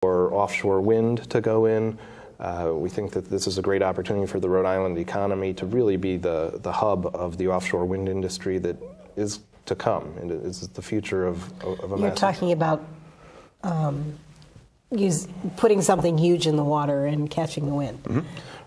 for offshore wind to go in. We think that this is a great opportunity for the Rhode Island economy to really be the hub of the offshore wind industry that is to come, and it is the future of a You're talking about putting something huge in the water and catching the wind. Mm-hmm.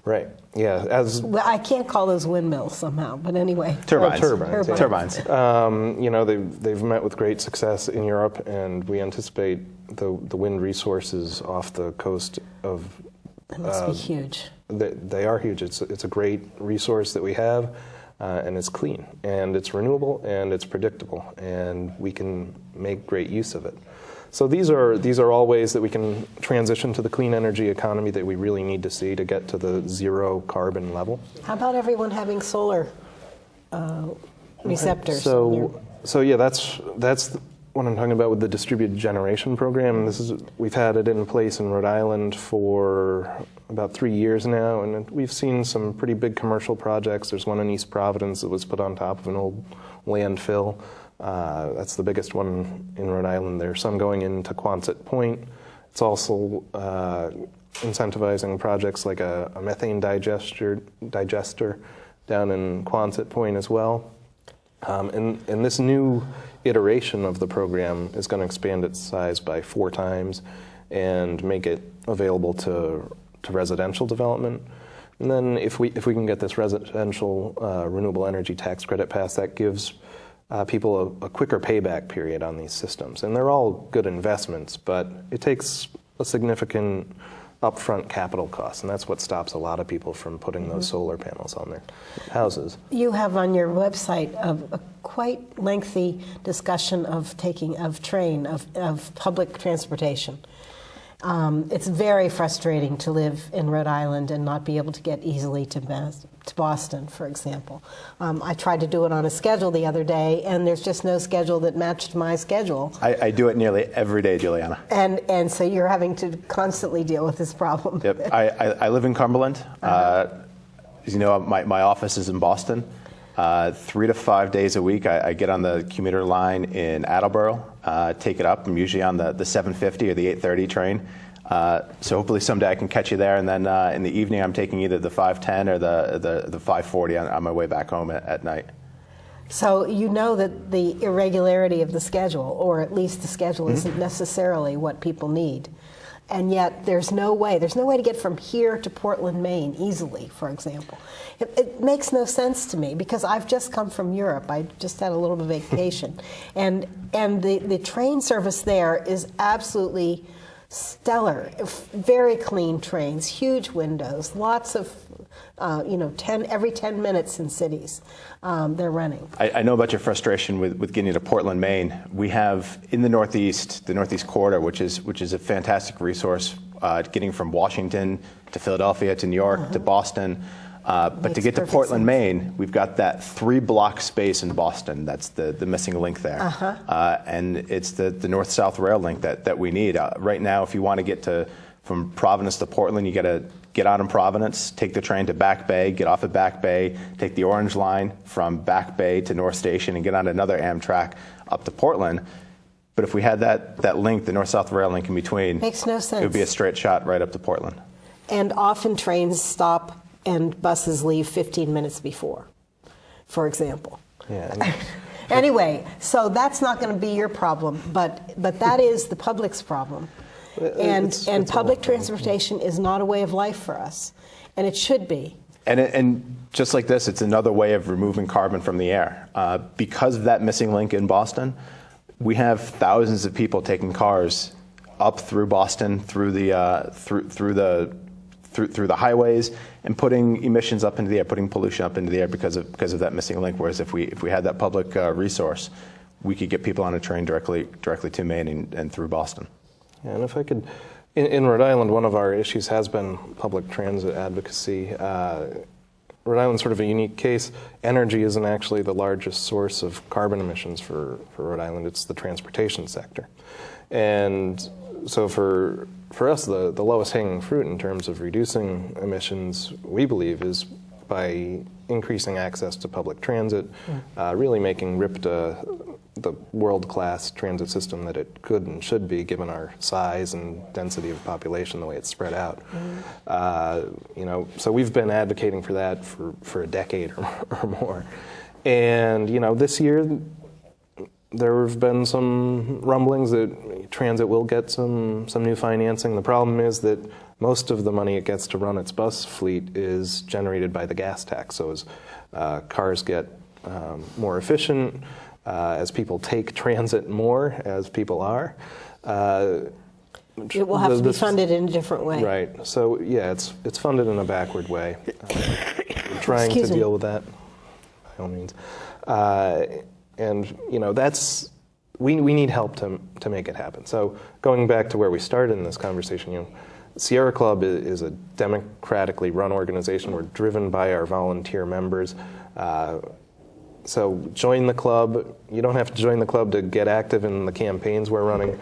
Right. Yeah. Well, I can't call those windmills somehow, but anyway. Turbines. Turbines. They've met with great success in Europe, and we anticipate the wind resources off the coast of. It must be huge. They are huge. It's a great resource that we have, and it's clean, and it's renewable, and it's predictable, and we can make great use of it. So these are all ways that we can transition to the clean energy economy that we really need to see to get to the zero carbon level. How about everyone having solar receptors? So yeah, that's what I'm talking about with the distributed generation program. We've had it in place in Rhode Island for about 3 years now, and we've seen some pretty big commercial projects. There's one in East Providence that was put on top of an old landfill. That's the biggest one in Rhode Island. There's some going into Quonset Point. It's also incentivizing projects like a methane digester down in Quonset Point as well. And this new iteration of the program is going to expand its size by 4 times and make it available to residential development. And then if we can get this residential renewable energy tax credit passed, that gives people a quicker payback period on these systems. And they're all good investments, but it takes a significant upfront capital cost, and that's what stops a lot of people from putting those solar panels on their houses. You have on your website a quite lengthy discussion of public transportation. It's very frustrating to live in Rhode Island and not be able to get easily to Boston, for example. I tried to do it on a schedule the other day, and there's just no schedule that matched my schedule. I do it nearly every day, Juliana. And so you're having to constantly deal with this problem. Yep. I live in Cumberland. As you know, my office is in Boston. 3 to 5 days a week, I get on the commuter line in Attleboro, take it up. I'm usually on the 750 or the 830 train. So hopefully someday I can catch you there, and then in the evening I'm taking either the 510 or the 540 on my way back home at night. So you know that the irregularity of the schedule, or at least the schedule, isn't necessarily what people need. And yet there's no way to get from here to Portland, Maine easily, for example. It makes no sense to me, because I've just come from Europe. I just had a little bit of vacation. and the train service there is absolutely stellar. Very clean trains, huge windows, lots of, every 10 minutes in cities they're running. I know about your frustration with getting to Portland, Maine. We have in the Northeast corridor, which is a fantastic resource, getting from Washington to Philadelphia to New York to Boston. But to get to Portland, Maine, we've got that 3-block space in Boston. That's the missing link there. And it's the north-south rail link that we need. Right now, if you want to get from Providence to Portland, you got to get out in Providence, take the train to Back Bay, get off at Back Bay, take the Orange Line from Back Bay to North Station, and get on another Amtrak up to Portland. But if we had that link, the north-south rail link in between, makes no sense. It would be a straight shot right up to Portland. And often trains stop and buses leave 15 minutes before, for example. Yeah. Anyway, so that's not going to be your problem, but that is the public's problem. And public transportation is not a way of life for us, and it should be. And just like this, it's another way of removing carbon from the air. Because of that missing link in Boston, we have thousands of people taking cars up through Boston, through the highways, and putting emissions up into the air, putting pollution up into the air because of that missing link. Whereas if we had that public resource, we could get people on a train directly to Maine and through Boston. Yeah, and if I could, in Rhode Island, one of our issues has been public transit advocacy. Rhode Island's sort of a unique case. Energy isn't actually the largest source of carbon emissions for Rhode Island. It's the transportation sector. And so for us, the lowest hanging fruit in terms of reducing emissions, we believe, is by increasing access to public transit, really making RIPTA the world-class transit system that it could and should be, given our size and density of population, the way it's spread out. So we've been advocating for that for a decade or more. And this year there have been some rumblings that transit will get some new financing. The problem is that most of the money it gets to run its bus fleet is generated by the gas tax. So as cars get more efficient, as people take transit more, as people are, it will have to be funded in a different way. Right. So yeah, it's funded in a backward way. We're trying to deal with that by all means. And we need help to make it happen. So going back to where we started in this conversation, Sierra Club is a democratically run organization. We're driven by our volunteer members. So join the club. You don't have to join the club to get active in the campaigns we're running.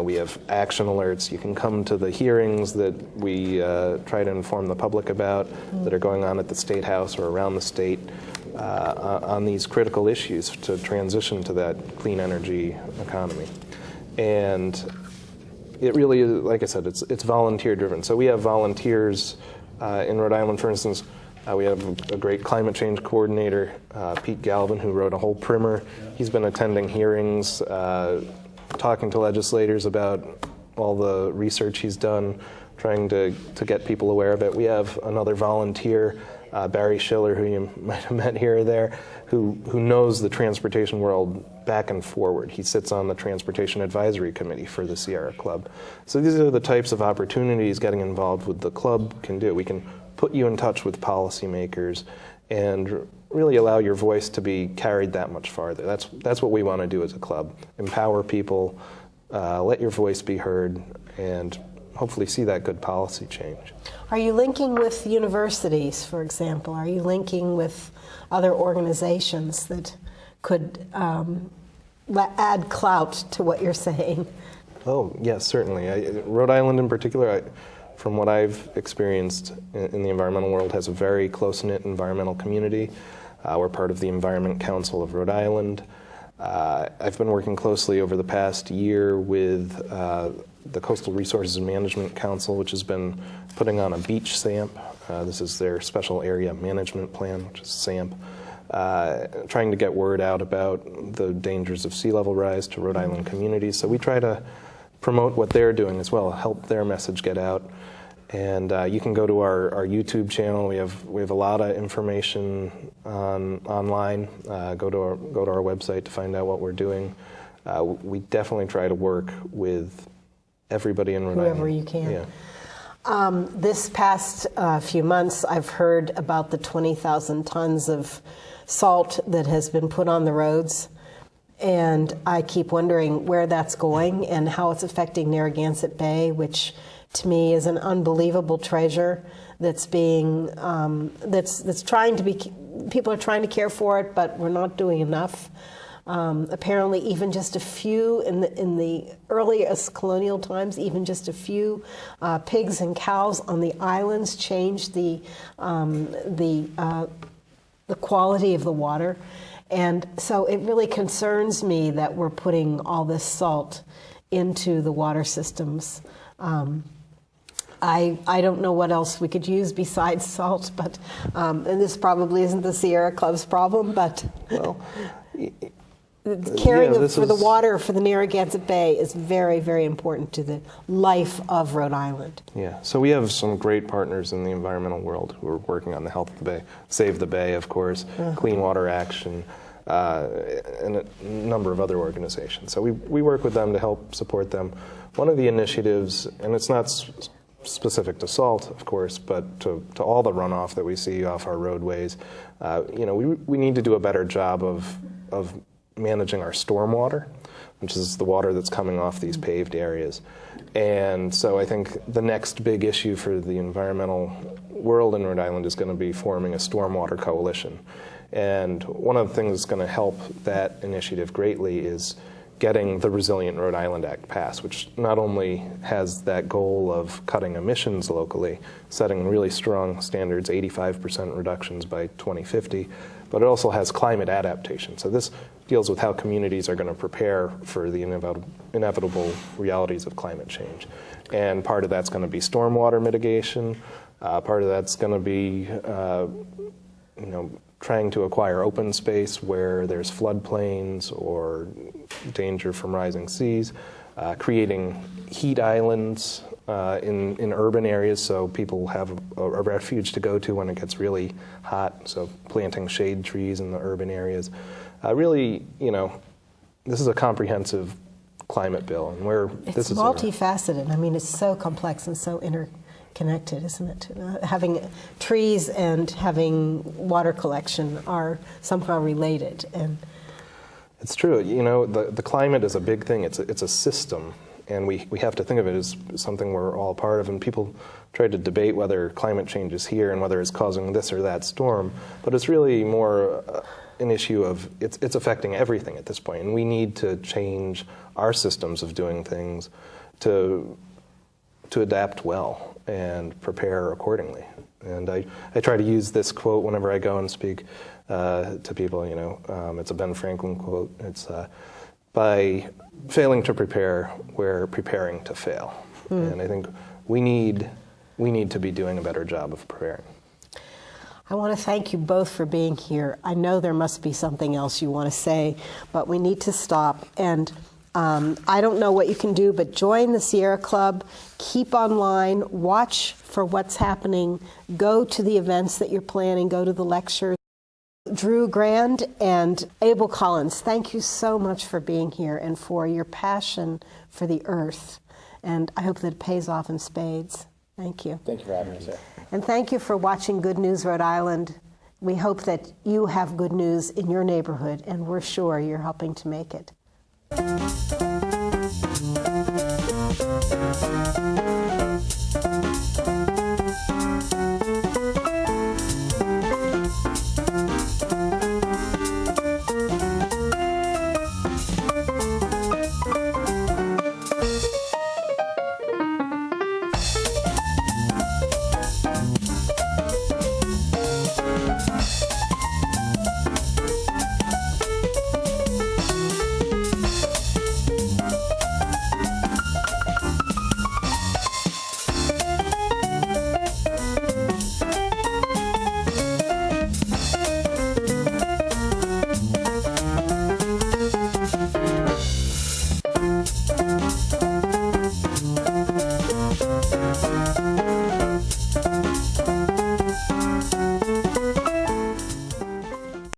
We have action alerts. You can come to the hearings that we try to inform the public about that are going on at the State House or around the state on these critical issues to transition to that clean energy economy. And it really is, like I said, it's volunteer driven. So we have volunteers in Rhode Island, for instance. We have a great climate change coordinator, Pete Galvin, who wrote a whole primer. He's been attending hearings, talking to legislators about all the research he's done, trying to get people aware of it. We have another volunteer, Barry Schiller, who you might have met here or there, who knows the transportation world back and forward. He sits on the Transportation Advisory Committee for the Sierra Club. So these are the types of opportunities getting involved with the club can do. We can put you in touch with policymakers and really allow your voice to be carried that much farther. That's what we want to do as a club. Empower people, let your voice be heard, and hopefully see that good policy change. Are you linking with universities, for example? Are you linking with other organizations that could add clout to what you're saying? Oh, yes, certainly. Rhode Island in particular, from what I've experienced in the environmental world, has a very close-knit environmental community. We're part of the Environment Council of Rhode Island. I've been working closely over the past year with the Coastal Resources and Management Council, which has been putting on a beach SAMP. This is their Special Area Management Plan, which is SAMP, trying to get word out about the dangers of sea level rise to Rhode Island communities. So we try to promote what they're doing as well, help their message get out. And you can go to our YouTube channel. We have a lot of information online. Go to our website to find out what we're doing. We definitely try to work with everybody in Rhode Island. Whoever you can. Yeah. This past few months, I've heard about the 20,000 tons of salt that has been put on the roads. And I keep wondering where that's going and how it's affecting Narragansett Bay, which to me is an unbelievable treasure that's being, that's trying to be, people are trying to care for it, but we're not doing enough. Apparently even just a few, in the earliest colonial times, even just a few pigs and cows on the islands changed the quality of the water. And so it really concerns me that we're putting all this salt into the water systems. I don't know what else we could use besides salt, but and this probably isn't the Sierra Club's problem, but Well, caring yeah, for the water for the Narragansett Bay is very, very important to the life of Rhode Island. yeah, so we have some great partners in the environmental world who are working on the health of the bay. Save the Bay, of course, Clean Water Action, and a number of other organizations. So we work with them to help support them. One of the initiatives, and it's not specific to salt, of course, but to all the runoff that we see off our roadways, we need to do a better job of managing our stormwater, which is the water that's coming off these paved areas. And so I think the next big issue for the environmental world in Rhode Island is going to be forming a stormwater coalition. And one of the things that's going to help that initiative greatly is getting the Resilient Rhode Island Act passed, which not only has that goal of cutting emissions locally, setting really strong standards, 85% reductions by 2050, but it also has climate adaptation. So this deals with how communities are going to prepare for the inevitable realities of climate change. And part of that's going to be stormwater mitigation. Part of that's going to be, trying to acquire open space where there's floodplains or danger from rising seas, creating heat islands in urban areas so people have a refuge to go to when it gets really hot, so planting shade trees in the urban areas. Really, this is a comprehensive climate bill, and It's multifaceted. I mean, it's so complex and so interconnected, isn't it? Having trees and having water collection are somehow related, and it's true. The climate is a big thing. It's a system, and we have to think of it as something we're all part of. And people try to debate whether climate change is here and whether it's causing this or that storm, but it's really more an issue of it's affecting everything at this point, and we need to change our systems of doing things to adapt well and prepare accordingly. And I try to use this quote whenever I go and speak to people. It's a Ben Franklin quote. It's by failing to prepare, we're preparing to fail. And I think we need to be doing a better job of preparing. I want to thank you both for being here. I know there must be something else you want to say, but we need to stop. And I don't know what you can do, but join the Sierra Club, keep online, watch for what's happening, go to the events that you're planning, go to the lectures. Drew Grand and Abel Collins, thank you so much for being here and for your passion for the earth. And I hope that it pays off in spades. Thank you. Thank you for having us here. And thank you for watching Good News Rhode Island. We hope that you have good news in your neighborhood, and we're sure you're helping to make it.